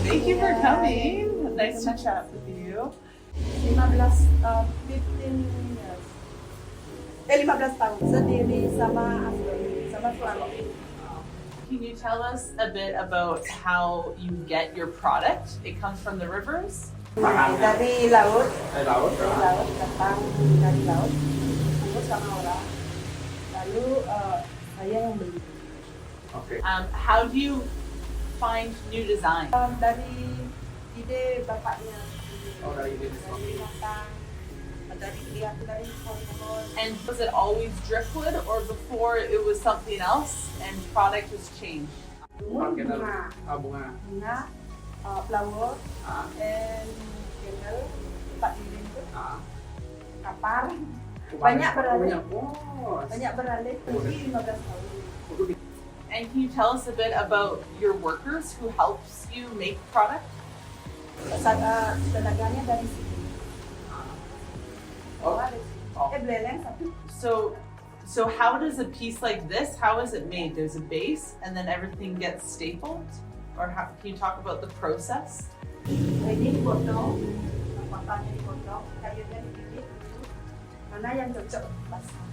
Thank you for coming. Nice to chat with you. 15 years. 15 tahun. Sendiri sama suami. Can you tell us a bit about how you get your product? It comes from the rivers? Dari laut. Laut. Datang dari laut. Aku sama orang. Lalu saya yang beli. Okay. How do you find new design? Dari ide bapaknya. Oh, dari ide. Dari matang. Dari lihat dari pohon-pohon. And was it always driftwood or before it was something else and product was changed? Bunga. Bunga. Bunga, flower, and candle, tempat lilin itu, kapar. Banyak beralih. Banyak beralih. Lebih 15 tahun. And can you tell us a bit about your workers who helps you make product? Tenaganya dari sini. Beleleng satu. So how does a piece like this, how is it made? There's a base and then everything gets stapled? Or how, can you talk about the process? Ini dipotong, potongnya dipotong, kayunya dipilih, mana yang cocok pasang.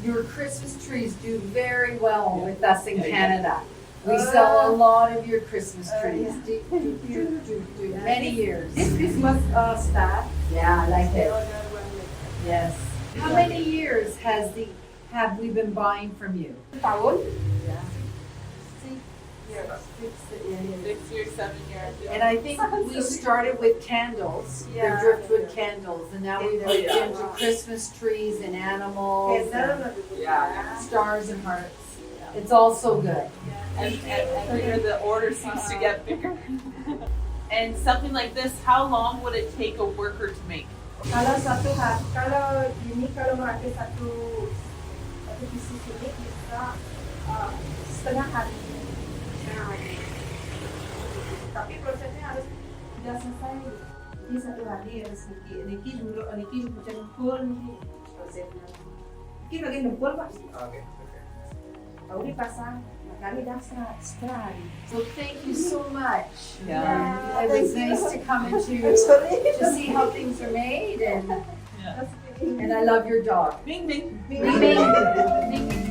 Your Christmas trees do very well with us in Canada. We sell a lot of your Christmas trees. Many years. This Christmas start. Yeah, I like They it. order one week. Yes. How many years have we been buying from you? Tahun? Yeah. 6 years. 6 years, 7 years. And I think we started with candles, the Yeah. driftwood candles, and now we've moved Yeah. into Christmas trees and animals, Candle and Yeah. stars and hearts. It's all so good. And here the order seems to get bigger. And something like this, how long would it take a worker to make? Kalau satu hari, kalau pakai satu pieces ini bisa setengah hari. Tapi prosesnya harus sudah selesai. Ini satu hari harus niki dulu, niki kumpul niki prosesnya. Niki bagian dempul pak. Okay. Baru dipasang, makanya dah setengah hari. So thank you so much. Yeah. It was nice to come and Sorry. to see how things are made, and Yeah. I love your dog. Bing, bing. Bing, bing. Bing, bing.